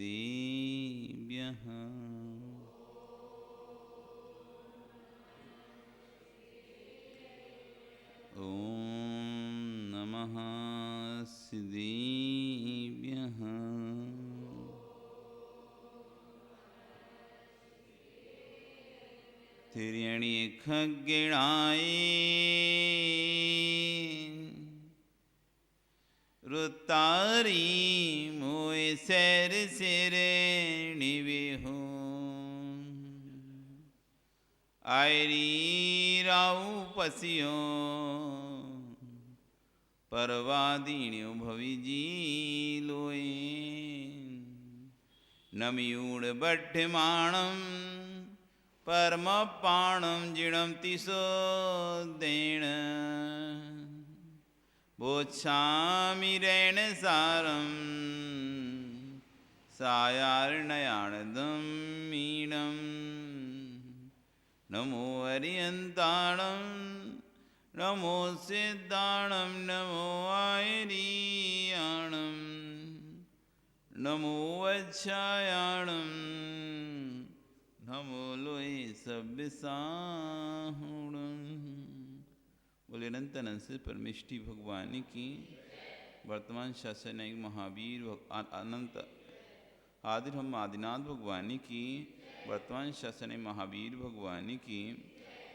सिद्धेभ्यः। ॐ नमः सिद्धेभ्यः। तिर्यणि खग्गिणाय रुतारी मोय सैर सिरे निविहु आयरी राउ पसियो परवादीण्यो भविजी लोए नमयूण बड्ढमाणं परमपाणं जिणं तिसो देण बोच्छामि रेणसारं सायार्णयाणदं मीनं नमो अरियन्ताणं नमो सिद्धाणं नमो आयरीयाणं नमो वच्छायाणं नमो लोये सव्यसाहुणं। बोले अनंत अनंत से परमेष्टि भगवान की। वर्तमान शासनिक महावीर अनंत आदिर हम आदिनाथ भगवान की। वर्तमान शासनिक महावीर भगवान की।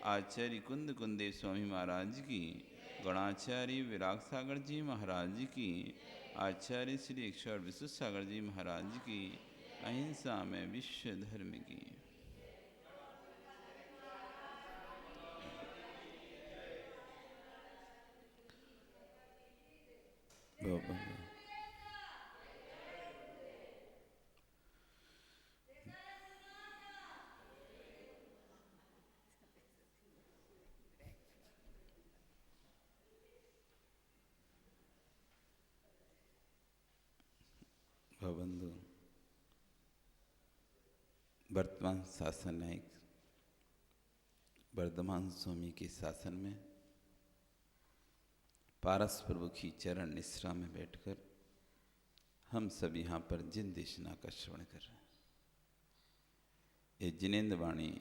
आचार्य कुंद कुंदेव स्वामी महाराज की। गणाचार्य विराग सागर जी महाराज की। आचार्य श्री 108 विश्व सागर जी महाराज की। अहिंसा में विश्व धर्म की। बंधु, वर्तमान शासन नायक वर्धमान स्वामी के शासन में पारस प्रभु की चरण निश्रा में बैठकर हम सब यहाँ पर जिन देशना का श्रवण कर रहे हैं, ये जिनेन्द्र वाणी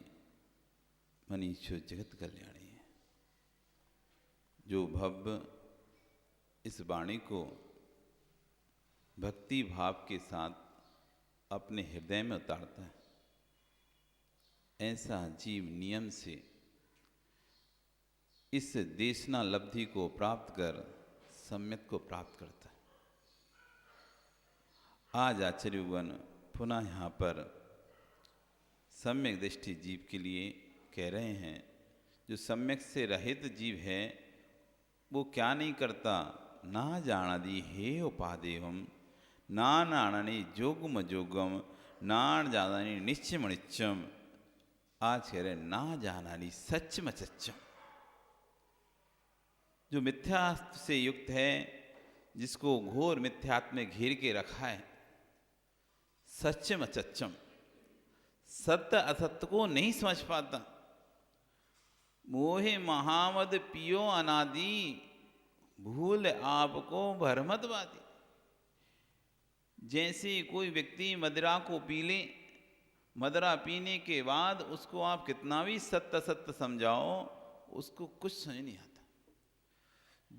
मनीषो जगत कल्याणी है। जो भव्य इस वाणी को भक्ति भाव के साथ अपने हृदय में उतारता है, ऐसा जीव नियम से इस देशना लब्धि को प्राप्त कर सम्यक को प्राप्त करता है। आज आचार्यगण पुनः यहाँ पर सम्यक दृष्टि जीव के लिए कह रहे हैं। जो सम्यक से रहित जीव है वो क्या नहीं करता, ना जानादि हे उपादेयम ना नाणनि जोगम जोगम नाण जानानि निश्चम निश्चम। आज कह रहे ना जानानि सच्चम सच्चम। जो मिथ्या से युक्त है, जिसको घोर मिथ्यात्व में घेर के रखा है, सच्चम अचच्चम, सत्य असत्य को नहीं समझ पाता। मोहे महामद पियो अनादि भूल आपको भरमतवादी। जैसे कोई व्यक्ति मदिरा को पी ले, मदिरा पीने के बाद उसको आप कितना भी सत्य सत्य समझाओ, उसको कुछ समझ नहीं आता।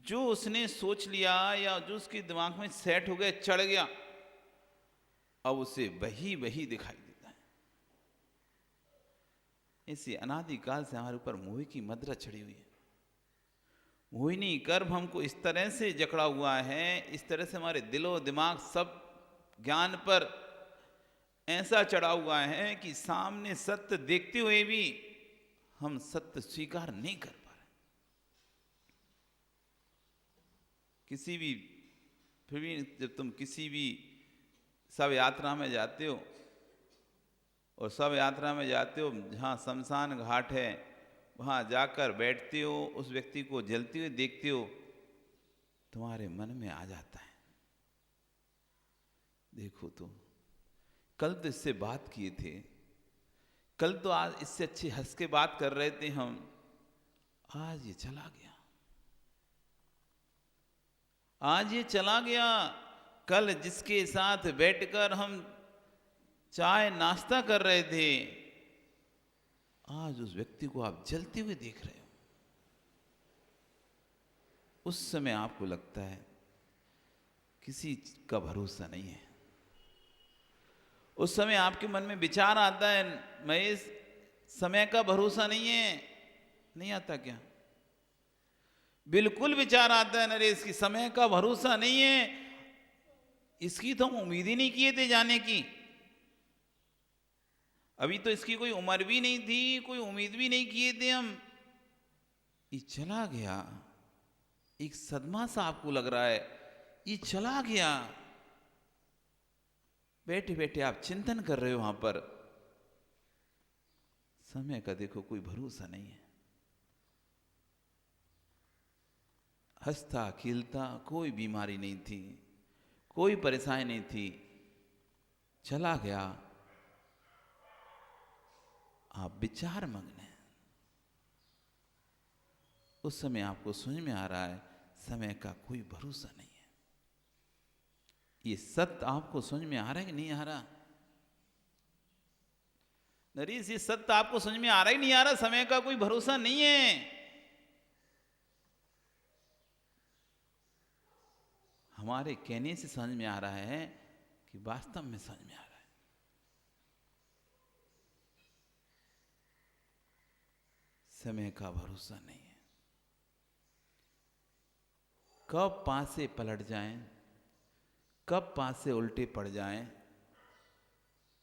जो उसने सोच लिया या जो उसके दिमाग में सेट हो गया, चढ़ गया, अब उसे वही वही दिखाई देता है। इसी अनादिकाल से हमारे ऊपर मोह की मदिरा चढ़ी हुई है। मोहिनी गर्भ हमको इस तरह से जकड़ा हुआ है, इस तरह से हमारे दिलो दिमाग सब ज्ञान पर ऐसा चढ़ा हुआ है कि सामने सत्य देखते हुए भी हम सत्य स्वीकार नहीं कर पा रहे। किसी भी फिर भी जब तुम किसी भी शव यात्रा में जाते हो और शव यात्रा में जाते हो जहाँ शमशान घाट है, वहाँ जाकर बैठते हो, उस व्यक्ति को जलते हुए देखते हो, तुम्हारे मन में आ जाता है, देखो तो कल तो इससे बात किए थे, कल तो आज इससे अच्छी हंस के बात कर रहे थे हम, आज ये चला गया, आज ये चला गया। कल जिसके साथ बैठकर हम चाय नाश्ता कर रहे थे, आज उस व्यक्ति को आप जलते हुए देख रहे हो। उस समय आपको लगता है किसी का भरोसा नहीं है। उस समय आपके मन में विचार आता है, महेश समय का भरोसा नहीं है। नहीं आता क्या? बिल्कुल विचार आता है नरेश की समय का भरोसा नहीं है। इसकी तो हम उम्मीद ही नहीं किए थे जाने की। अभी तो इसकी कोई उम्र भी नहीं थी, कोई उम्मीद भी नहीं किए थे हम। ये चला गया, एक सदमा सा आपको लग रहा है, ये चला गया। बैठे बैठे आप चिंतन कर रहे हो वहां पर, समय का देखो कोई भरोसा नहीं है। हंसता खिलता, कोई बीमारी नहीं थी, कोई परेशानी नहीं थी, चला गया। आप विचार मग्न हैं। उस समय आपको समझ में आ रहा है समय का कोई भरोसा नहीं है। ये सत्य आपको समझ में आ रहा है कि नहीं आ रहा? नरेश, ये सत्य आपको समझ में आ रहा ही नहीं आ रहा? समय का कोई भरोसा नहीं है। हमारे कहने से समझ में आ रहा है कि वास्तव में समझ में आ रहा है। समय का भरोसा नहीं है। कब पासे पलट जाएं, कब पासे उल्टे पड़ जाएं,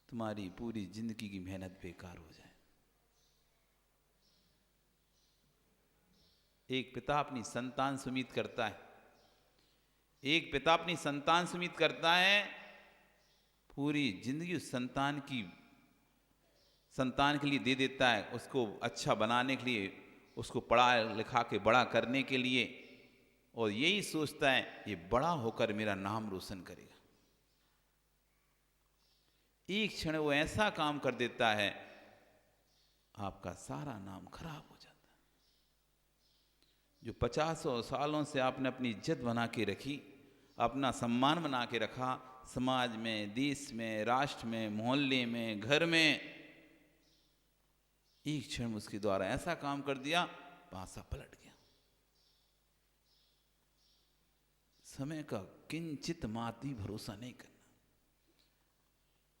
तुम्हारी पूरी जिंदगी की मेहनत बेकार हो जाए। एक पिता अपनी संतान से उम्मीद करता है, एक पिता अपनी संतान से उम्मीद करता है, पूरी जिंदगी उस संतान के लिए दे देता है, उसको अच्छा बनाने के लिए, उसको पढ़ा लिखा के बड़ा करने के लिए, और यही सोचता है ये बड़ा होकर मेरा नाम रोशन करेगा। एक क्षण वो ऐसा काम कर देता है, आपका सारा नाम खराब हो जाता है। जो 50 सालों से आपने अपनी इज्जत बना के रखी, अपना सम्मान बना के रखा, समाज में, देश में, राष्ट्र में, मोहल्ले में, घर में, एक क्षण उसके द्वारा ऐसा काम कर दिया, पासा पलट गया। समय का किंचित मात्र भी भरोसा नहीं करना।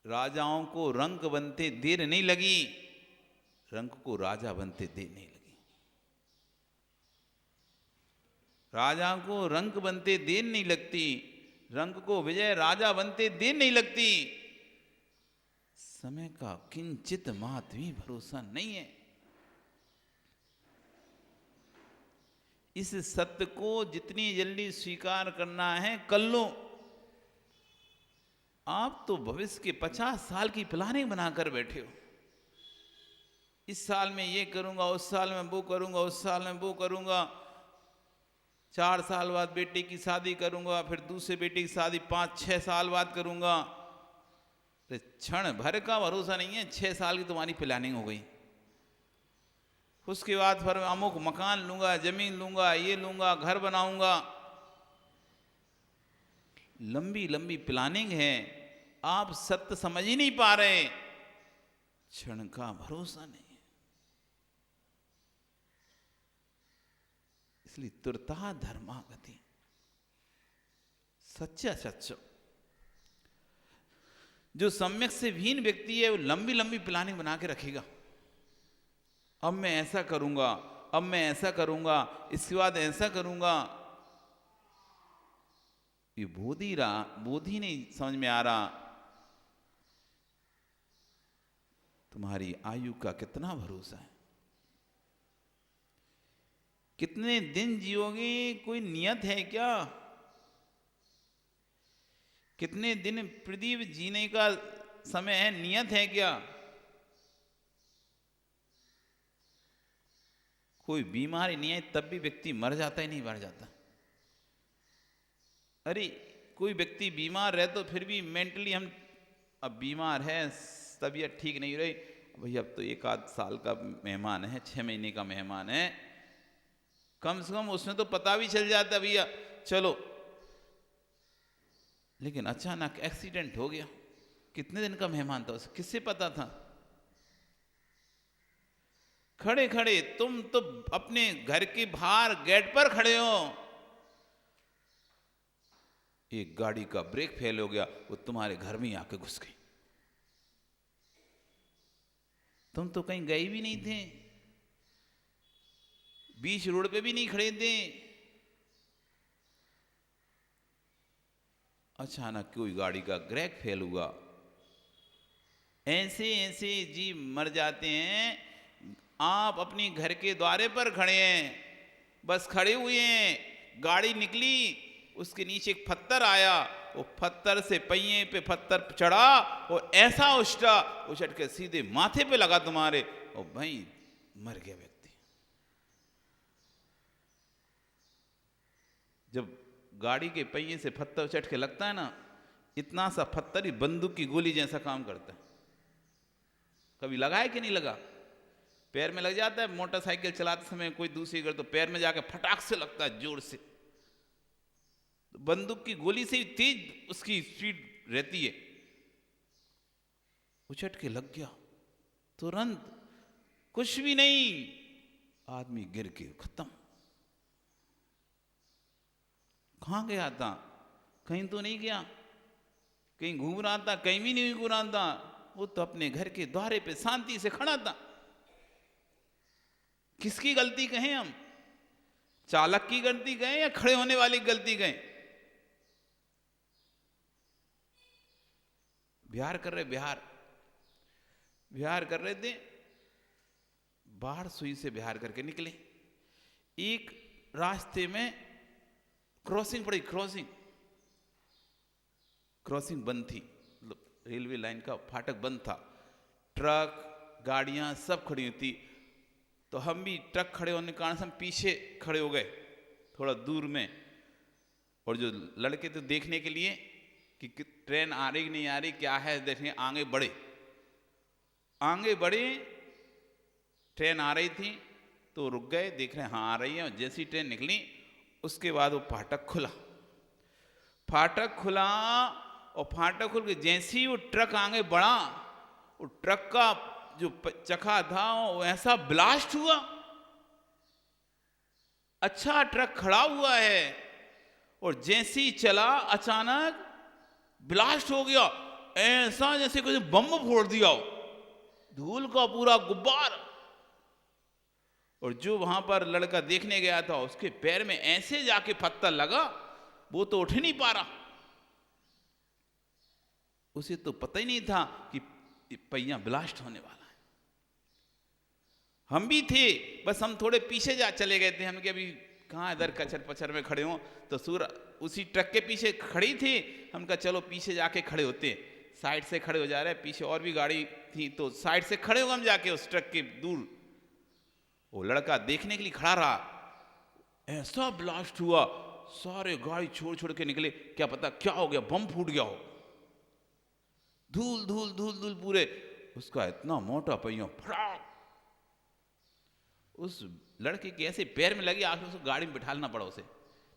राजाओं को रंक बनते देर नहीं लगी, रंक को राजा बनते देर नहीं लगी। राजा को रंक बनते देर नहीं लगती, रंक को विजय राजा बनते देर नहीं लगती। समय का किंचित मात्र भी भरोसा नहीं है। इस सत्य को जितनी जल्दी स्वीकार करना है कर लो। आप तो भविष्य के 50 साल की प्लानिंग बनाकर बैठे हो। इस साल में ये करूंगा, उस साल में वो करूंगा, उस साल में वो करूंगा, 4 साल बाद बेटे की शादी करूंगा, फिर दूसरे बेटे की शादी 5-6 साल बाद करूंगा। तो क्षण भर का भरोसा नहीं है। 6 साल की तुम्हारी प्लानिंग हो गई, उसके बाद फिर अमुक मकान लूंगा, जमीन लूंगा, ये लूंगा, घर बनाऊंगा। लंबी लंबी प्लानिंग है, आप सत्य समझ ही नहीं पा रहे। क्षण का भरोसा नहीं है। इसलिए तुरता धर्मा गति, सच्चा सच्चा जो सम्यक से हीन व्यक्ति है, वो लंबी लंबी प्लानिंग बना के रखेगा। अब मैं ऐसा करूंगा, अब मैं ऐसा करूंगा, इसके बाद ऐसा करूंगा। ये बोधी नहीं समझ में आ रहा, तुम्हारी आयु का कितना भरोसा है, कितने दिन जियोगे कोई नियत है क्या? कितने दिन प्रदीप जीने का समय है, नियत है क्या? कोई बीमारी नहीं है तब भी व्यक्ति मर जाता ही नहीं मर जाता। अरे कोई व्यक्ति बीमार रहे तो फिर भी मेंटली हम, अब बीमार है, तबीयत ठीक नहीं रही, भैया अब तो 1-8 साल का मेहमान है, 6 महीने का मेहमान है, कम से कम उसमें तो पता भी चल जाता भैया चलो। लेकिन अचानक एक्सीडेंट हो गया, कितने दिन का मेहमान था, उसे किससे पता था? खड़े खड़े तुम तो अपने घर के बाहर गेट पर खड़े हो, एक गाड़ी का ब्रेक फेल हो गया, वो तुम्हारे घर में ही आके घुस गई। तुम तो कहीं गए भी नहीं थे, बीच रोड पे भी नहीं खड़े थे, अचानक कोई गाड़ी का ब्रेक फेल हुआ। ऐसे ऐसे जीव मर जाते हैं। आप अपनी घर के द्वारे पर खड़े हैं, बस खड़े हुए हैं, गाड़ी निकली, उसके नीचे एक पत्थर आया, वो पत्थर से पहिए पे पत्थर चढ़ा और ऐसा उछट के सीधे माथे पे लगा तुम्हारे, और भाई मर गया व्यक्ति। जब गाड़ी के पहिए से पत्थर उछट के लगता है ना, इतना सा पत्थर ही बंदूक की गोली जैसा काम करता है। कभी लगा है कि नहीं लगा? पैर में लग जाता है, मोटरसाइकिल चलाते समय कोई दूसरी अगर, तो पैर में जाके फटाक से लगता है जोर से। तो बंदूक की गोली से ही तेज उसकी स्पीड रहती है, उछट के लग गया तुरंत, कुछ भी नहीं, आदमी गिर के खत्म। कहां गया था? कहीं तो नहीं गया, कहीं घूम रहा था? कहीं भी नहीं घूम रहा था, वो तो अपने घर के द्वारे पे शांति से खड़ा था। किसकी गलती कहें हम? चालक की गलती कहें या खड़े होने वाली की गलती कहें? बिहार कर रहे थे, बाढ़ सुई से बिहार करके निकले, एक रास्ते में क्रॉसिंग पड़ी, क्रॉसिंग बंद थी, रेलवे लाइन का फाटक बंद था, ट्रक गाड़ियां सब खड़ी हुई थी। तो हम भी ट्रक खड़े होने के कारण से हम पीछे खड़े हो गए थोड़ा दूर में, और जो लड़के थे देखने के लिए कि ट्रेन आ रही नहीं आ रही, क्या है देखने, आगे बढ़े, ट्रेन आ रही थी तो रुक गए, देख रहे हाँ आ रही है। जैसी ट्रेन निकली उसके बाद वो फाटक खुला, और फाटक खुल के जैसे ही वो ट्रक आगे बढ़ा, वो ट्रक का जो चक्का था वो ऐसा ब्लास्ट हुआ। अच्छा ट्रक खड़ा हुआ है, और जैसे ही चला अचानक ब्लास्ट हो गया, ऐसा जैसे कोई बम फोड़ दिया हो, धूल का पूरा गुब्बार। और जो वहां पर लड़का देखने गया था, उसके पैर में ऐसे जाके पत्थर लगा, वो तो उठ नहीं पा रहा। उसे तो पता ही नहीं था कि पहिया ब्लास्ट होने वाला है। हम भी थे, बस हम थोड़े पीछे चले गए थे, हम कि अभी कहाँ इधर कचर पचर में खड़े हों, तो उसी ट्रक के पीछे खड़ी थी, हम कहा चलो पीछे जाके खड़े होते हैं। साइड से खड़े हो जा रहे, पीछे और भी गाड़ी थी, तो साइड से खड़े हो हम जाके उस ट्रक के दूर। वो लड़का देखने के लिए खड़ा रहा, ऐसा ब्लास्ट हुआ, सारे गाड़ी छोड़ छोड़ के निकले, क्या पता क्या हो गया, बम फूट गया हो, धूल धूल धूल धूल पूरे। उसका इतना मोटा पहिया फटाक, उस लड़के के ऐसे पैर में लगी, आखिर उसको गाड़ी में बिठाना पड़ा, उसे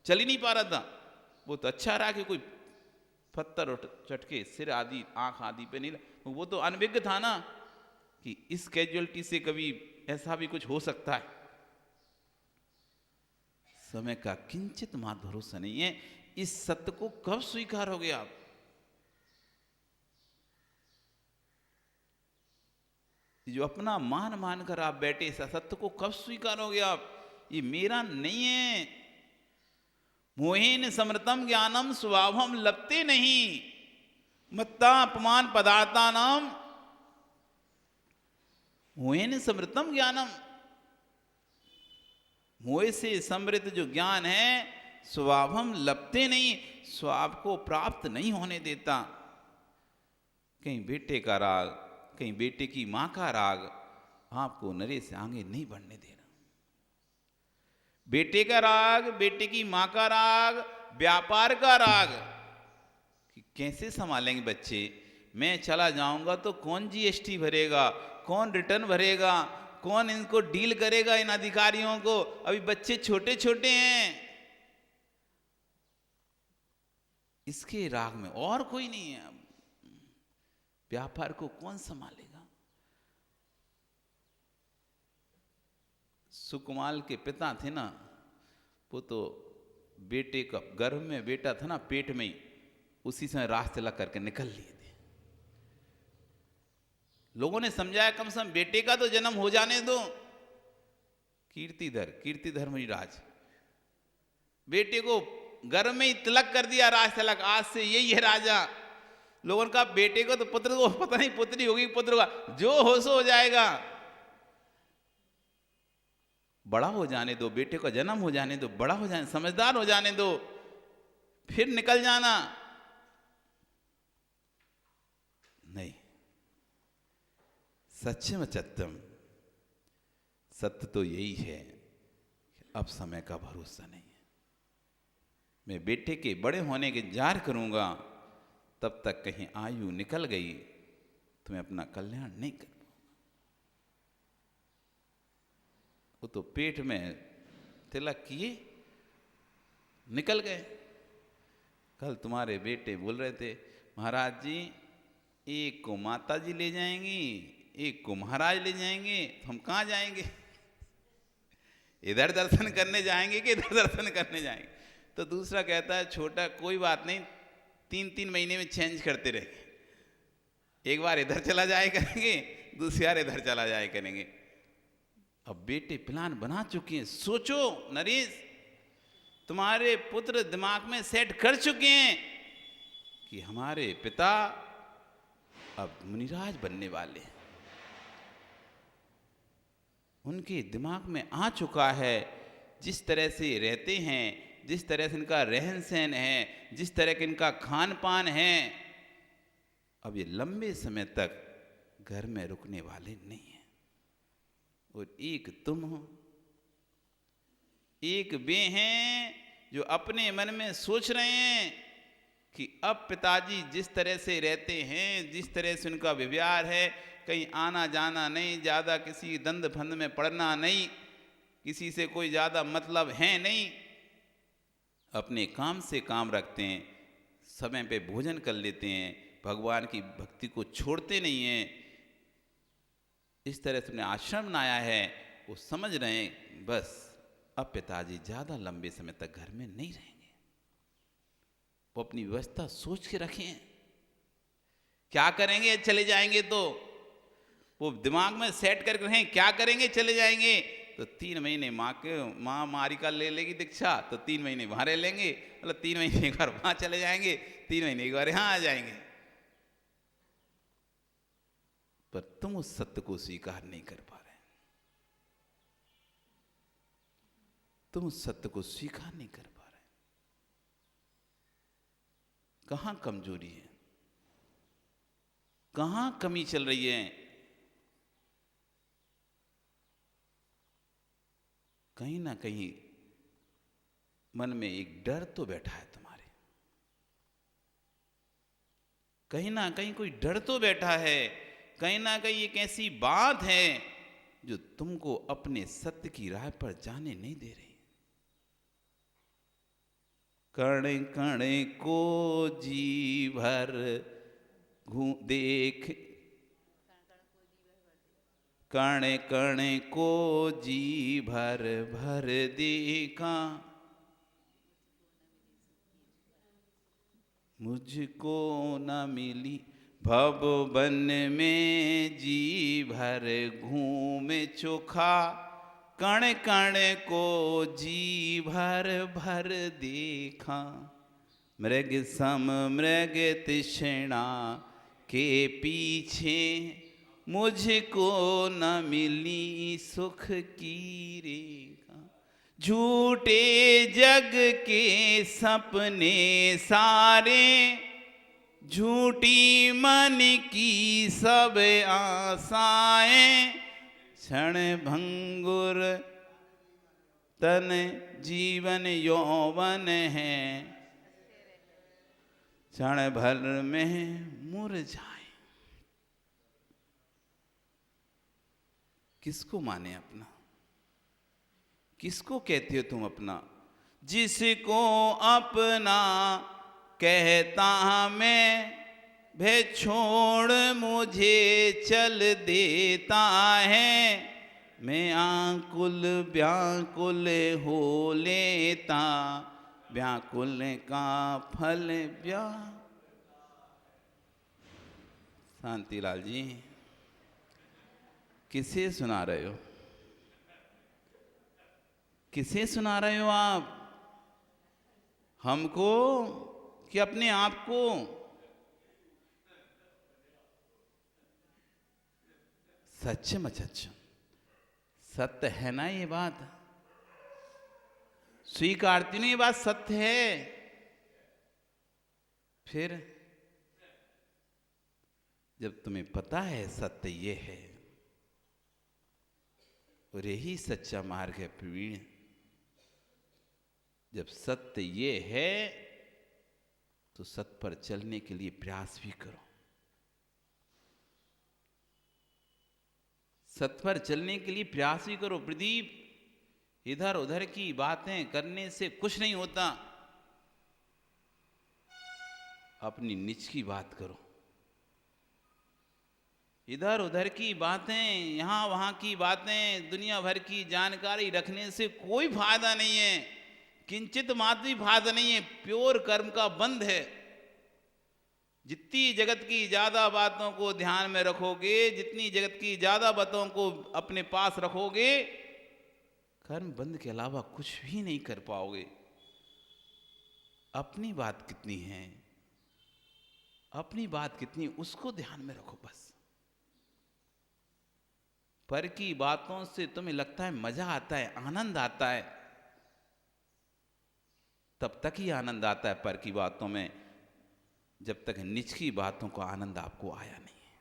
चल ही नहीं पा रहा था। वो तो अच्छा रहा कि कोई पत्थर चटके सिर आदि आंख आदि पे नहीं, वो तो अनभिज्ञ था ना कि इस कैजुअलिटी से कभी ऐसा भी कुछ हो सकता है। समय का किंचित मात्र भरोसा नहीं है, इस सत्य को कब स्वीकारोगे आप? जो अपना मान कर आप बैठे, इस सत्य को कब स्वीकारोगे आप? ये मेरा नहीं है। मोहेन समृतम ज्ञानम स्वभावम लपते नहीं, मत्ता अपमान पदार्था नाम मोहेन समृतम ज्ञानम। मोह से समृद्ध जो ज्ञान है, स्वभावम लपते नहीं, स्वभाव को प्राप्त नहीं होने देता। कहीं बेटे का राग, कहीं बेटे की मां का राग आपको नरे से आगे नहीं बढ़ने देना। बेटे का राग, बेटे की मां का राग, व्यापार का राग कि कैसे संभालेंगे बच्चे, मैं चला जाऊंगा तो कौन जीएसटी भरेगा, कौन रिटर्न भरेगा, कौन इनको डील करेगा, इन अधिकारियों को, अभी बच्चे छोटे छोटे हैं। इसके राग में और कोई नहीं है। व्यापार को कौन संभालेगा? सुकुमाल के पिता थे ना, वो तो बेटे का गर्भ में बेटा था ना, पेट में ही, उसी समय राह तिलक करके निकल लिए थे। लोगों ने समझाया कम से कम बेटे का तो जन्म हो जाने दो। कीर्तिधर मुनिराज बेटे को गर्भ में ही तिलक कर दिया, राज तिलक, आज से यही है राजा। लोगों ने कहा बेटे को तो पुत्र को पता नहीं, पुत्री होगी पुत्र होगा, जो हो सो हो जाएगा, बड़ा हो जाने दो, बेटे का जन्म हो जाने दो, बड़ा हो जाने, समझदार हो जाने दो, फिर निकल जाना। नहीं, सत्यम सत्यम, सत्य तो यही है, अब समय का भरोसा नहीं है। मैं बेटे के बड़े होने के इंतजार करूंगा, तब तक कहीं आयु निकल गई तो मैं अपना कल्याण नहीं कर पाऊंगा। वो तो पेट में तिलक किए निकल गए। कल तुम्हारे बेटे बोल रहे थे, महाराज जी एक को माता जी ले जाएंगी, एक को महाराज ले जाएंगे, तो हम कहाँ जाएंगे? इधर दर्शन करने जाएंगे कि इधर दर्शन करने जाएंगे? तो दूसरा कहता है छोटा कोई बात नहीं, 3-3 महीने में चेंज करते रहेंगे, एक बार इधर चला जाए करेंगे, दूसरी बार इधर चला जाए करेंगे। अब बेटे प्लान बना चुके हैं। सोचो नरेश, तुम्हारे पुत्र दिमाग में सेट कर चुके हैं कि हमारे पिता अब मुनिराज बनने वाले हैं। उनके दिमाग में आ चुका है, जिस तरह से रहते हैं, जिस तरह से इनका रहन सहन है, जिस तरह का इनका खान पान है, अब ये लंबे समय तक घर में रुकने वाले नहीं हैं। और एक तुम हो, एक वे हैं जो अपने मन में सोच रहे हैं कि अब पिताजी जिस तरह से रहते हैं, जिस तरह से उनका व्यवहार है, कहीं आना जाना नहीं, ज़्यादा किसी दंद फंद में पड़ना नहीं, किसी से कोई ज़्यादा मतलब है नहीं, अपने काम से काम रखते हैं, समय पे भोजन कर लेते हैं, भगवान की भक्ति को छोड़ते नहीं हैं। इस तरह से उन्हें आश्रम बनाया है, वो समझ रहे हैं बस अब पिताजी ज़्यादा लंबे समय तक घर में नहीं रहेंगे। वो अपनी व्यवस्था सोच के रखें क्या करेंगे चले जाएंगे, तो वो दिमाग में सेट करके रखें क्या करेंगे चले जाएंगे। तो 3 महीने माँ मारिका ले लेगी दीक्षा, तो 3 महीने वहाँ रह लेंगे, मतलब 3 महीने एक बार वहाँ चले जाएंगे, 3 महीने एक बार यहाँ आ जाएंगे। पर तुम उस सत्य को स्वीकार नहीं कर पा रहे, तुम उस सत्य को स्वीकार नहीं कर पा रहे। कहां कमजोरी है, कहां कमी चल रही है? कहीं ना कहीं मन में एक डर तो बैठा है तुम्हारे, कहीं ना कहीं कोई डर तो बैठा है, कहीं ना कहीं एक ऐसी बात है जो तुमको अपने सत्य की राह पर जाने नहीं दे रही। कण कण को जी भर देख, कण कण को जी भर भर देखा, मुझको न मिली भव वन में जी भर घूम चोखा, कण कण को जी भर भर देखा, मृग सम मृग तृष्णा के पीछे, मुझको न मिली सुख की रेखा, झूठे जग के सपने सारे, झूठी मन की सब आशाएं, क्षण भंगुर तन जीवन यौवन है, क्षण भर में मुरझाए। किसको माने अपना, किसको कहते हो तुम अपना? जिसको अपना कहता मैं, भय छोड़ मुझे चल देता है, मैं आकुल व्याकुल हो लेता, व्याकुल का फल शांतिलाल जी, किसे सुना रहे हो? किसे सुना रहे हो आप? हमको कि अपने आप को? सच्चम सच्चम सत्य है ना ये बात? स्वीकारती नहीं ये बात सत्य है? फिर जब तुम्हें पता है सत्य ये है और यही सच्चा मार्ग है प्रवीण, जब सत्य ये है तो सत्य पर चलने के लिए प्रयास भी करो। सत्य पर चलने के लिए प्रयास भी करो प्रदीप। इधर उधर की बातें करने से कुछ नहीं होता। अपनी निज की बात करो। इधर उधर की बातें, यहाँ वहाँ की बातें, दुनिया भर की जानकारी रखने से कोई फायदा नहीं है, किंचित मात्र भी फायदा नहीं है। प्योर कर्म का बंध है। जितनी जगत की ज्यादा बातों को ध्यान में रखोगे, जितनी जगत की ज्यादा बातों को अपने पास रखोगे, कर्म बंध के अलावा कुछ भी नहीं कर पाओगे। अपनी बात कितनी है, अपनी बात कितनी, उसको ध्यान में रखो बस। पर की बातों से तुम्हें लगता है मजा आता है, आनंद आता है, तब तक ही आनंद आता है पर की बातों में, जब तक निज की बातों को आनंद आपको आया नहीं है।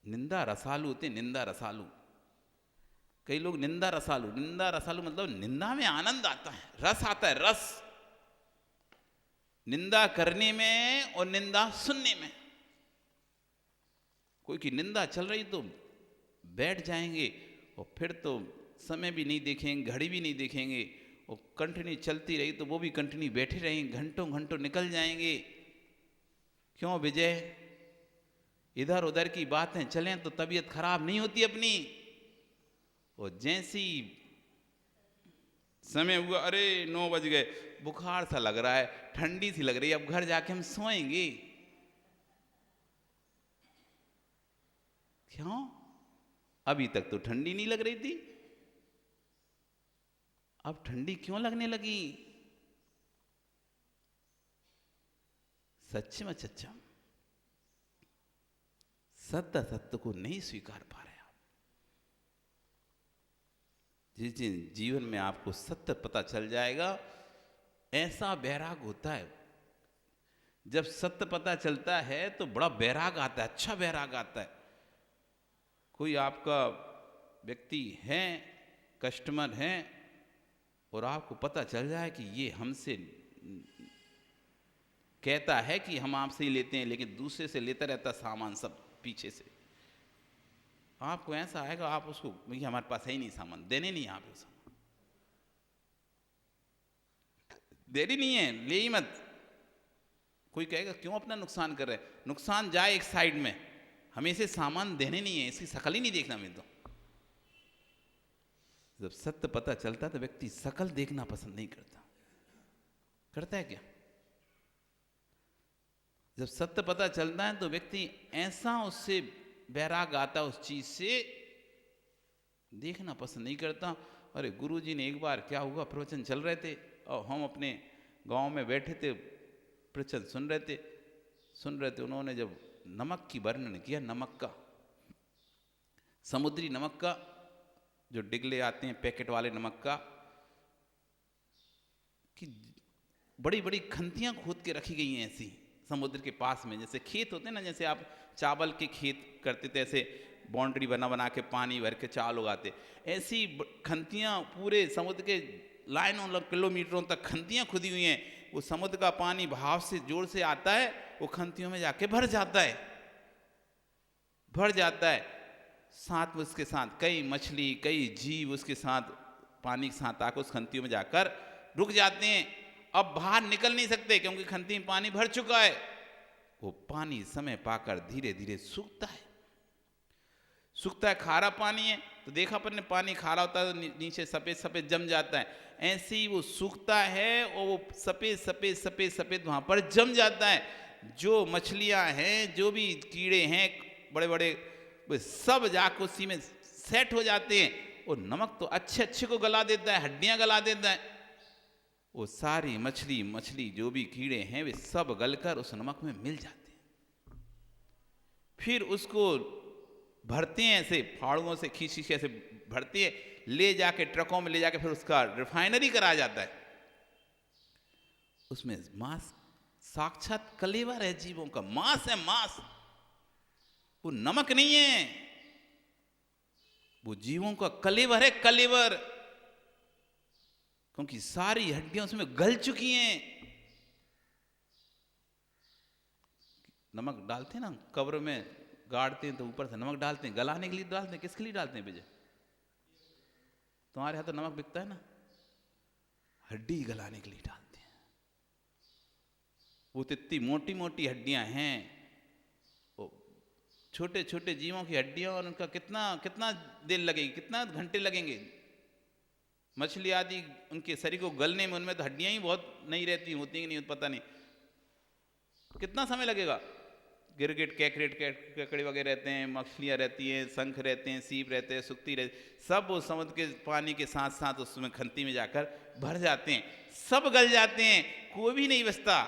निंदा रसालू होते, निंदा रसालू। कई लोग निंदा रसालू, निंदा रसालू मतलब निंदा में आनंद आता है, रस आता है, रस। निंदा करने में और निंदा सुनने में। कोई की निंदा चल रही तो बैठ जाएंगे और फिर तो समय भी नहीं देखेंगे, घड़ी भी नहीं देखेंगे, और कंटिन्यू चलती रही तो वो भी कंटिन्यू बैठे रहेंगे, घंटों घंटों निकल जाएंगे। क्यों विजय? इधर उधर की बातें चलें तो तबीयत खराब नहीं होती अपनी। और जैसी समय हुआ, अरे 9 बज गए, बुखार सा लग रहा है, ठंडी सी लग रही है, अब घर जाके हम सोएंगे। क्यों? अभी तक तो ठंडी नहीं लग रही थी, अब ठंडी क्यों लगने लगी? सच में सच्चा सत्य सत्य को नहीं स्वीकार पा रहे आप। जिस दिन जीवन में आपको सत्य पता चल जाएगा, ऐसा वैराग होता है। जब सत्य पता चलता है तो बड़ा वैराग आता है, अच्छा वैराग आता है। कोई आपका व्यक्ति है, कस्टमर है, और आपको पता चल जाए कि ये हमसे कहता है कि हम आपसे ही लेते हैं, लेकिन दूसरे से लेता रहता सामान सब पीछे से, आपको ऐसा आएगा, आप उसको, भैया हमारे पास है ही नहीं सामान, देने नहीं, आप सामान देरी नहीं है, ले ही मत। कोई कहेगा क्यों अपना नुकसान कर रहे हैं? नुकसान जाए एक साइड में, हमें इसे सामान देने नहीं है, इसकी शकल ही नहीं देखना। मैं तो जब सत्य पता चलता तो व्यक्ति शकल देखना पसंद नहीं करता। करता है क्या? जब सत्य पता चलता है तो व्यक्ति ऐसा उससे वैराग आता, उस चीज से देखना पसंद नहीं करता। अरे गुरुजी ने एक बार, क्या हुआ, प्रवचन चल रहे थे और हम अपने गांव में बैठे थे, प्रवचन सुन रहे थे। उन्होंने जब नमक की वर्णन किया, नमक का, समुद्री नमक का, जो डिगले आते हैं पैकेट वाले नमक का, कि बड़ी बड़ी खंतियां खोद के रखी गई हैं ऐसी समुद्र के पास में। जैसे खेत होते हैं ना, जैसे आप चावल के खेत करते थे, ऐसे बाउंड्री बना के पानी भर के चावल उगाते, ऐसी खंतियां पूरे समुद्र के लाइनों किलोमीटरों तक खंतियां खुदी हुई हैं। वो समुद्र का पानी भाव से, जोर से आता है, वो खंतियों में जाके भर जाता है। साथ में उसके साथ कई मछली, कई जीव उसके साथ पानी के साथ आकर उस खंतियों में जाकर रुक जाते हैं। अब बाहर निकल नहीं सकते क्योंकि खंती में पानी भर चुका है। वो पानी समय पाकर धीरे धीरे सूखता है, सूखता है। खारा पानी है तो देखा अपन ने, पानी खारा होता है तो नीचे सफ़ेद सफ़ेद जम जाता है। ऐसे ही वो सूखता है और वो सफ़ेद सफ़ेद सफ़ेद सफ़ेद वहाँ पर जम जाता है। जो मछलियाँ हैं, जो भी कीड़े हैं बड़े बड़े, वे सब जाकर उसी में सेट हो जाते हैं। और नमक तो अच्छे अच्छे को गला देता है, हड्डियाँ गला देता है। वो सारी मछली जो भी कीड़े हैं वे सब गलकर उस नमक में मिल जाते हैं। फिर उसको भरते हैं, ऐसे फाड़ुओं से खींच खींच ऐसे भरते हैं, ले जाके ट्रकों में ले जाके फिर उसका रिफाइनरी कराया जाता है। उसमें मांस, साक्षात कलेवर है जीवों का, मांस है मांस, वो नमक नहीं है, वो जीवों का कलेवर है, कलेवर। क्योंकि सारी हड्डियां उसमें गल चुकी हैं। नमक डालते हैं ना कब्र में, गाड़ते हैं तो ऊपर से नमक डालते हैं, गलाने के लिए डालते हैं। किसके लिए डालते हैं विजय? तुम्हारे यहाँ तो नमक बिकता है ना, हड्डी गलाने के लिए डालते हैं। वो तो इतनी मोटी मोटी हड्डियां हैं, वो छोटे छोटे जीवों की हड्डियां, और उनका कितना कितना देर लगेगी, कितना घंटे लगेंगे। मछली आदि उनके शरीर को गलने में, उनमें तो हड्डियां ही बहुत नहीं रहती, होती कि नहीं पता नहीं, कितना समय लगेगा। गिरगिट, कैकरेट, केकड़े वगैरह रहते हैं, मछलियाँ रहती हैं, शंख रहते हैं, सीप रहते हैं, सुक्ति रहते, सब वो समुद्र के पानी के साथ साथ उसमें खंती में जाकर भर जाते हैं, सब गल जाते हैं, कोई भी नहीं बचता।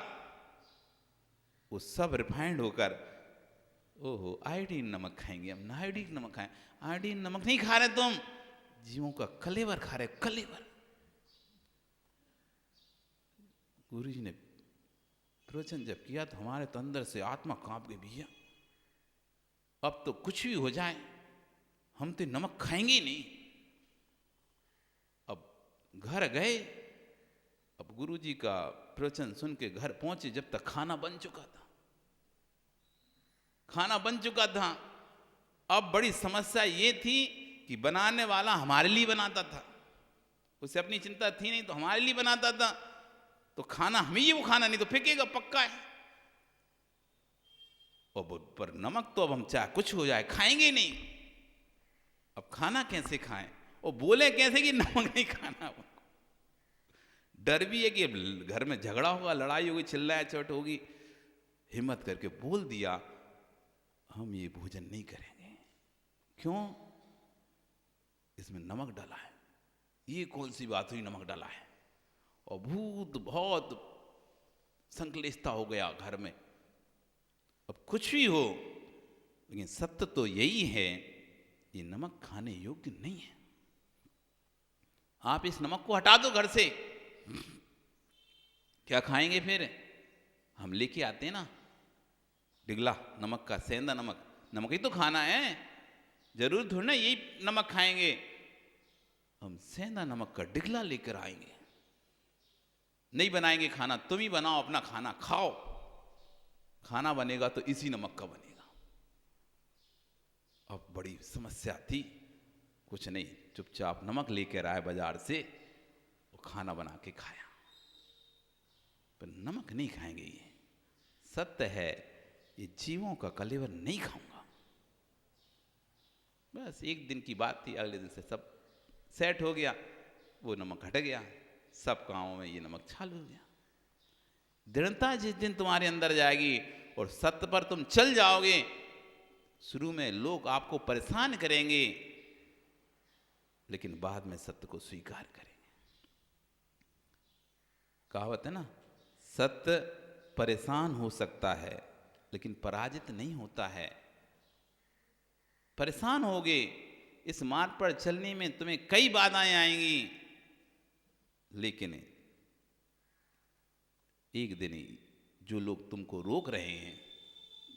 वो सब रिफाइंड होकर, ओहो आयोडीन नमक खाएंगे हम, आयोडीन नमक खाएं। आयोडीन नमक नहीं खा रहे तुम, जीवों का कलेवर खा रहे, कलेवर। गुरु जी ने प्रवचन जब किया तो हमारे तो अंदर से आत्मा कांप गई, भैया अब तो कुछ भी हो जाए हम तो नमक खाएंगे ही नहीं। अब घर गए, अब गुरु जी का प्रवचन सुन के घर पहुंचे, जब तक खाना बन चुका था, खाना बन चुका था। अब बड़ी समस्या ये थी कि बनाने वाला हमारे लिए बनाता था, उसे अपनी चिंता थी नहीं, तो हमारे लिए बनाता था, तो खाना हमें ही वो खाना नहीं तो फेंकेगा, पक्का है। और पर नमक तो अब हम चाहे कुछ हो जाए खाएंगे नहीं। अब खाना कैसे खाएं, और बोले कैसे कि नमक नहीं खाना। डर भी है कि घर में झगड़ा होगा, लड़ाई होगी, चिल्लाया चोट होगी। हिम्मत करके बोल दिया हम ये भोजन नहीं करेंगे। क्यों? इसमें नमक डाला है। ये कौन सी बात हुई, नमक डाला है? और बहुत संक्लिष्टता हो गया घर में। अब कुछ भी हो, लेकिन सत्य तो यही है, ये नमक खाने योग्य नहीं है। आप इस नमक को हटा दो घर से, क्या खाएंगे फिर? हम लेके आते हैं ना डिगला नमक का, सेंधा नमक, नमक ही तो खाना है, जरूर थोड़ी ना यही नमक खाएंगे। हम सेंधा नमक का डिगला लेकर आएंगे। नहीं बनाएंगे खाना, तुम ही बनाओ अपना खाना, खाओ। खाना बनेगा तो इसी नमक का बनेगा। अब बड़ी समस्या थी, कुछ नहीं, चुपचाप नमक लेकर आए बाजार से, वो खाना बना के खाया। पर नमक नहीं खाएंगे, ये सत्य है, ये जीवों का कलेवर नहीं खाऊंगा। बस एक दिन की बात थी, अगले दिन से सब सेट हो गया, वो नमक हट गया, सब कामों में ये नमक चालू हो गया। दृढ़ता जिस दिन तुम्हारे अंदर जाएगी और सत्य पर तुम चल जाओगे, शुरू में लोग आपको परेशान करेंगे, लेकिन बाद में सत्य को स्वीकार करेंगे। कहावत है ना, सत्य परेशान हो सकता है लेकिन पराजित नहीं होता है। परेशान होगे, इस मार्ग पर चलने में तुम्हें कई बाधाएं आएंगी, लेकिन एक दिन जो लोग तुमको रोक रहे हैं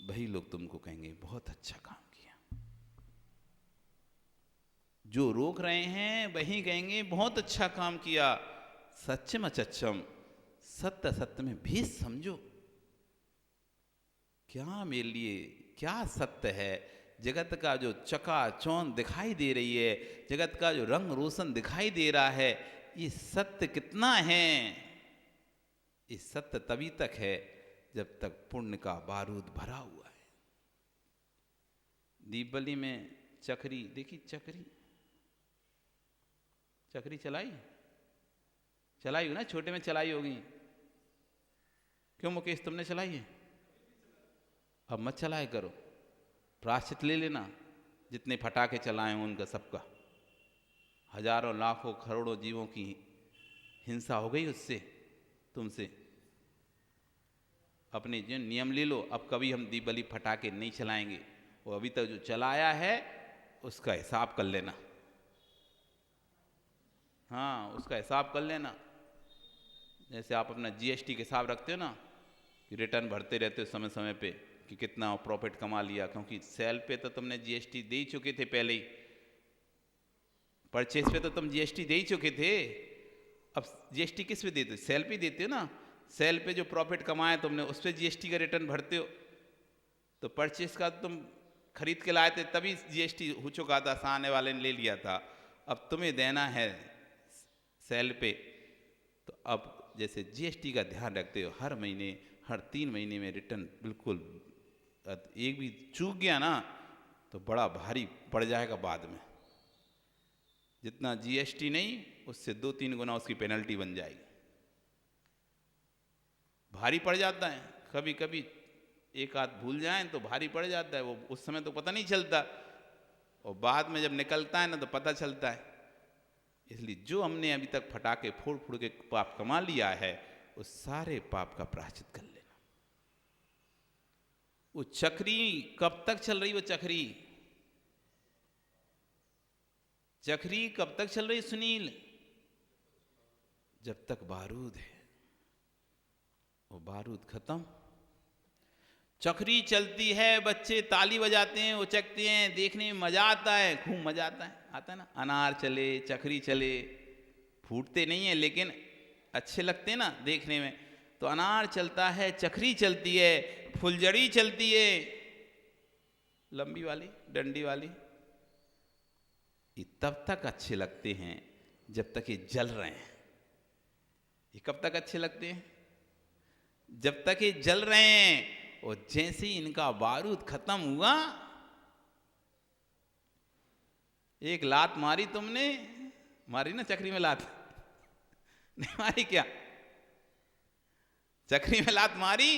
वही लोग तुमको कहेंगे बहुत अच्छा काम किया। जो रोक रहे हैं वही कहेंगे बहुत अच्छा काम किया। सत्यम अचच्छम, सत्य सत्य में भी समझो, क्या मेरे लिए क्या सत्य है। जगत का जो चकाचौंध दिखाई दे रही है, जगत का जो रंग रोशन दिखाई दे रहा है, ये सत्य कितना है। ये सत्य तभी तक है जब तक पुण्य का बारूद भरा हुआ है। दीपबली में चक्री देखी, चक्री चलाई हो ना, छोटे में चलाई होगी। क्यों मुकेश, तुमने चलाई है? अब मत चलाए करो, प्रायश्चित ले लेना। जितने फटाके चलाए हों उनका सबका, हजारों लाखों करोड़ों जीवों की हिंसा हो गई उससे, तुमसे। अपने जो नियम ले लो, अब कभी हम दीपबली फटाके नहीं चलाएंगे। वो अभी तक जो चलाया है उसका हिसाब कर लेना। हाँ, उसका हिसाब कर लेना। जैसे आप अपना जीएसटी के हिसाब रखते हो ना, कि रिटर्न भरते रहते हो समय समय पे कि कितना प्रॉफिट कमा लिया, क्योंकि सेल पे तो तुमने जीएसटी दे ही चुके थे पहले ही, परचेज पे तो तुम जीएसटी दे ही चुके थे। अब जीएसटी किस पे देते हो? सेल पे देते हो ना। सेल पे जो प्रॉफिट कमाए तुमने उस पर जीएसटी का रिटर्न भरते हो। तो परचेज का तुम खरीद के लाए थे तभी जीएसटी हो चुका था, आने वाले ने ले लिया था। अब तुम्हें देना है सेल पे, तो अब जैसे जीएसटी का ध्यान रखते हो, हर महीने हर 3 महीने में रिटर्न बिल्कुल, एक भी चूक गया ना तो बड़ा भारी पड़ जाएगा बाद में। जितना जीएसटी नहीं, उससे 2-3 गुना उसकी पेनल्टी बन जाएगी। भारी पड़ जाता है, कभी कभी एक आध भूल जाएं तो भारी पड़ जाता है। वो उस समय तो पता नहीं चलता, और बाद में जब निकलता है ना तो पता चलता है। इसलिए जो हमने अभी तक फटाके फोड़ फोड़ के पाप कमा लिया है, उस सारे पाप का प्रायश्चित कर लेना। वो चक्री कब तक चल रही? वो चक्री कब तक चल रही सुनील? जब तक बारूद है। वो बारूद खत्म, चक्री चलती है, बच्चे ताली बजाते हैं, उचकते हैं, देखने में मजा आता है, खूब मजा आता है ना। अनार चले, चक्री चले, फूटते नहीं है लेकिन अच्छे लगते हैं ना देखने में। तो अनार चलता है, चक्री चलती है, फुलझड़ी चलती है, लंबी वाली डंडी वाली। ये तब तक अच्छे लगते हैं जब तक ये जल रहे हैं। ये कब तक अच्छे लगते हैं? जब तक ये जल रहे हैं। और जैसे ही इनका बारूद खत्म हुआ, एक लात मारी तुमने, मारी ना चक्री में लात? नहीं मारी क्या? चक्री में लात मारी,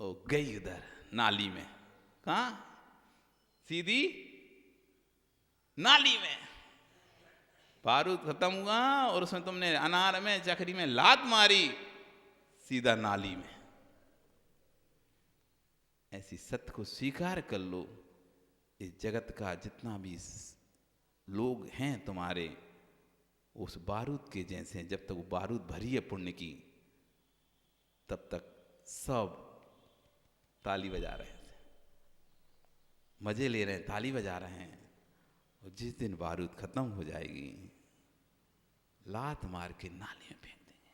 ओ गई उधर नाली में। कहां? सीधी नाली में। बारूद खत्म हुआ और उसमें तुमने अनार में चक्री में लात मारी, सीधा नाली में। ऐसी सत्य को स्वीकार कर लो। इस जगत का जितना भी लोग हैं तुम्हारे, उस बारूद के जैसे हैं। जब तक वो बारूद भरी है पुण्य की, तब तक सब ताली बजा रहे हैं, मजे ले रहे हैं, ताली बजा रहे हैं। और जिस दिन बारूद खत्म हो जाएगी, लात मार के नाली में फेंक देंगे।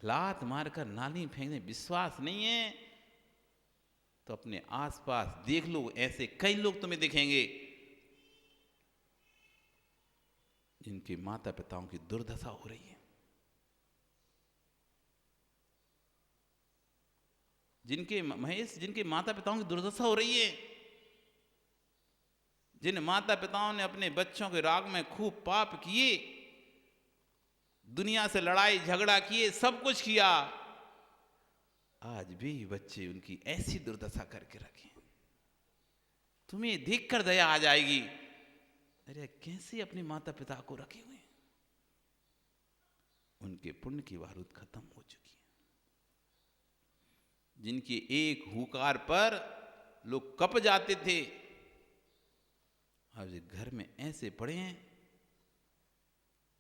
लात मारकर नाली में फेंक देंगे। विश्वास नहीं है तो अपने आसपास देख लो, ऐसे कई लोग तुम्हें दिखेंगे जिनके माता पिताओं की दुर्दशा हो रही है, जिनके माता पिताओं की दुर्दशा हो रही है, जिन माता पिताओं ने अपने बच्चों के राग में खूब पाप किए, दुनिया से लड़ाई झगड़ा किए, सब कुछ किया, आज भी बच्चे उनकी ऐसी दुर्दशा करके रखे। तुम्हें देखकर दया आ जाएगी, अरे कैसे अपने माता पिता को रखे हुए। उनके पुण्य की बारूद खत्म हो चुकी है। जिनके एक हुकार पर लोग कप जाते थे, आज घर में ऐसे पड़े हैं,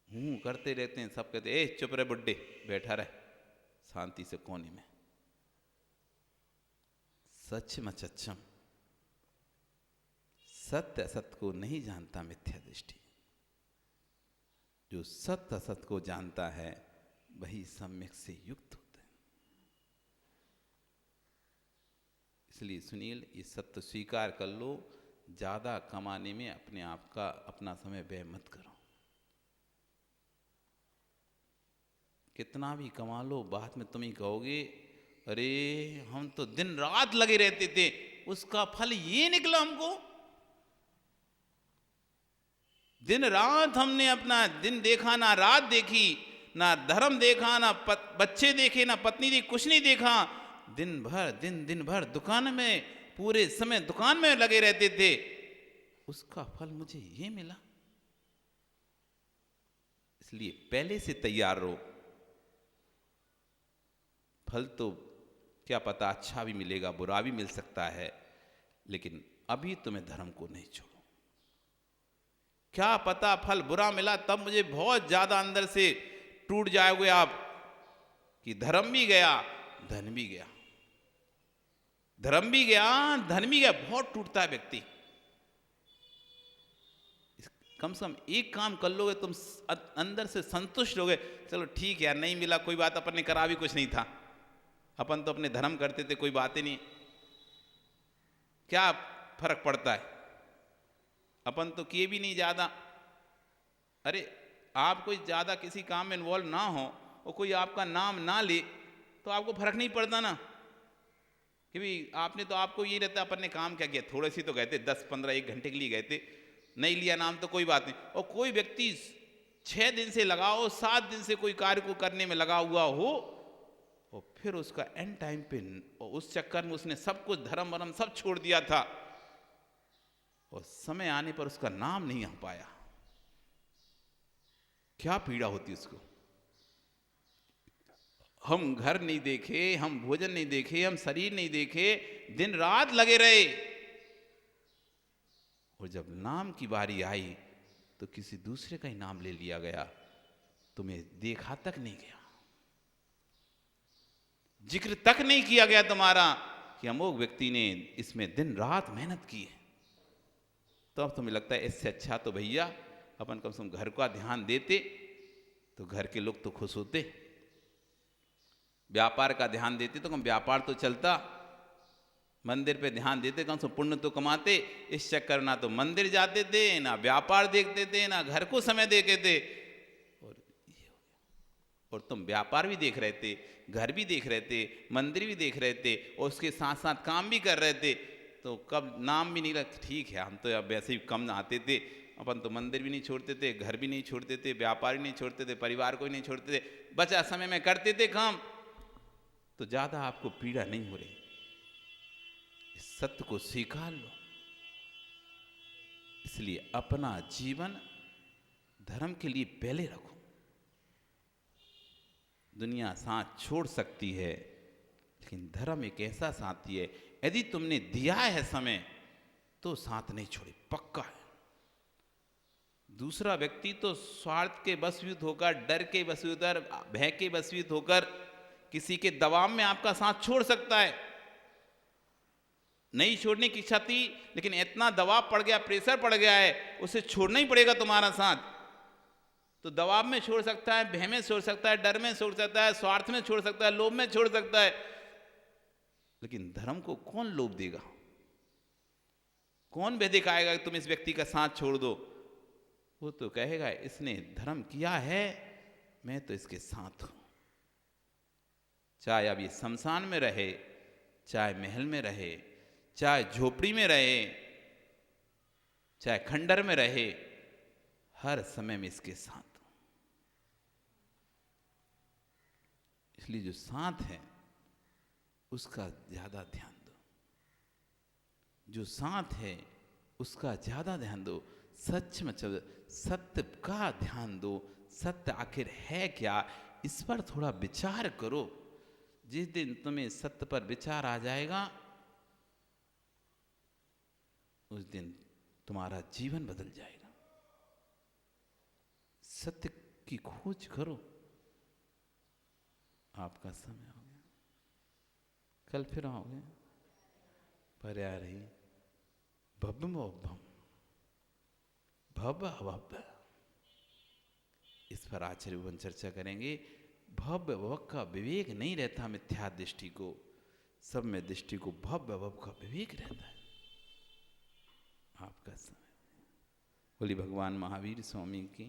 हूं करते रहते हैं। सब कहते, ए चुप रहे बुड्ढे, बैठा रहे शांति से कोने में। सच में सच्चम, सत्य असत्य को नहीं जानता मिथ्या दृष्टि। जो सत्य असत्य को जानता है वही सम्यक से युक्त होता है। इसलिए सुनील, ये सत्य स्वीकार कर लो, ज्यादा कमाने में अपने आप का अपना समय व्यय मत करो। कितना भी कमा लो, बाद में तुम ही कहोगे अरे हम तो दिन रात लगे रहते थे, उसका फल ये निकला हमको। दिन रात हमने अपना दिन देखा, ना रात देखी, ना धर्म देखा, ना बच्चे देखे, ना पत्नी देखी, कुछ नहीं देखा। दिन भर दुकान में, पूरे समय दुकान में लगे रहते थे, उसका फल मुझे ये मिला। इसलिए पहले से तैयार रहो। फल तो क्या पता अच्छा भी मिलेगा, बुरा भी मिल सकता है, लेकिन अभी तुम्हें धर्म को नहीं छोड़ो। क्या पता फल बुरा मिला तब मुझे बहुत ज्यादा अंदर से टूट जाओगे आप कि धर्म भी गया, धन भी गया, धर्म भी गया, धन भी गया। बहुत टूटता है व्यक्ति। कम से कम एक काम कर लोगे तुम, अंदर से संतुष्ट होगे, चलो ठीक है यार, नहीं मिला कोई बात, अपन ने करा भी कुछ नहीं था, अपन तो अपने धर्म करते थे, कोई बात ही नहीं, क्या फर्क पड़ता है, अपन तो किए भी नहीं ज्यादा। अरे आप कोई ज्यादा किसी काम में इन्वॉल्व ना हो और कोई आपका नाम ना ले तो आपको फर्क नहीं पड़ता ना, कि भाई आपने तो, आपको ये रहता अपन ने काम क्या किया, थोड़े सी तो गए थे, 10-15 1 घंटे के लिए गए थे, नहीं लिया नाम तो कोई बात नहीं। और कोई व्यक्ति 6 दिन से लगा हो, 7 दिन से कोई कार्य को करने में लगा हुआ हो, और फिर उसका एंड टाइम पे उस चक्कर में उसने सब कुछ धर्म वरम सब छोड़ दिया था, और समय आने पर उसका नाम नहीं आ पाया, क्या पीड़ा होती उसको। हम घर नहीं देखे, हम भोजन नहीं देखे, हम शरीर नहीं देखे, दिन रात लगे रहे, और जब नाम की बारी आई तो किसी दूसरे का ही नाम ले लिया गया, तुम्हें देखा तक नहीं गया, जिक्र तक नहीं किया गया तुम्हारा कि अमोघ व्यक्ति ने इसमें दिन रात मेहनत की है। तो अब तुम्हें लगता है इससे अच्छा तो भैया अपन कम से कम घर का ध्यान देते तो घर के लोग तो खुश होते, व्यापार का ध्यान देते तो कम व्यापार तो चलता, मंदिर पे ध्यान देते कम से पुण्य तो कमाते। इस चक्कर ना तो मंदिर जाते थे, ना व्यापार देखते थे, ना घर को समय देते थे, और ये हो गया। और तुम व्यापार भी देख रहे थे, घर भी देख रहे थे, मंदिर भी देख रहे थे, और उसके साथ साथ काम भी कर रहे थे, तो कब नाम भी नहीं रखते। ठीक है, हम तो अब वैसे ही कम आते थे, अपन तो मंदिर भी नहीं छोड़ते थे, घर भी नहीं छोड़ते थे, व्यापार भी नहीं छोड़ते थे, परिवार को ही नहीं छोड़ते थे, बचा समय में करते थे काम, तो ज्यादा आपको पीड़ा नहीं हो रही। इस सत्य को स्वीकार लो। इसलिए अपना जीवन धर्म के लिए पहले रखो। दुनिया साथ छोड़ सकती है, लेकिन धर्म एक ऐसा साथी है, यदि तुमने दिया है समय तो साथ नहीं छोड़े, पक्का है। दूसरा व्यक्ति तो स्वार्थ के वशीभूत होकर, डर के वशीभूत होकर, भय के वशीभूत होकर, किसी के दबाव में आपका साथ छोड़ सकता है। नहीं छोड़ने की इच्छा थी, लेकिन इतना दबाव पड़ गया, प्रेशर पड़ गया है, उसे छोड़ना ही पड़ेगा तुम्हारा साथ, तो दबाव में छोड़ सकता है, भय में छोड़ सकता है, डर में छोड़ सकता है, स्वार्थ में छोड़ सकता है, लोभ में छोड़ सकता है, लेकिन धर्म को कौन लोभ देगा? कौन वह दिखाएगा कि तुम इस व्यक्ति का साथ छोड़ दो? वो तो कहेगा इसने धर्म किया है, मैं तो इसके साथ हूं। चाहे अब ये शमशान में रहे, चाहे महल में रहे, चाहे झोपड़ी में रहे, चाहे खंडर में रहे, हर समय में इसके साथ हूं। इसलिए जो साथ है उसका ज्यादा ध्यान दो, जो साथ है उसका ज्यादा ध्यान दो। सच में सत्य का ध्यान दो, सत्य आखिर है क्या, इस पर थोड़ा विचार करो। जिस दिन तुम्हें सत्य पर विचार आ जाएगा, उस दिन तुम्हारा जीवन बदल जाएगा। सत्य की खोज करो। आपका समय हो गया, कल फिर आओगे। पर्या रही भव्य भव्य, इस पर आचार्य चर्चा करेंगे। भव्य भव का विवेक नहीं रहता मिथ्या दृष्टि को, सब में दृष्टि को भव्य भव का विवेक रहता है। आपका समय बोली भगवान महावीर स्वामी की।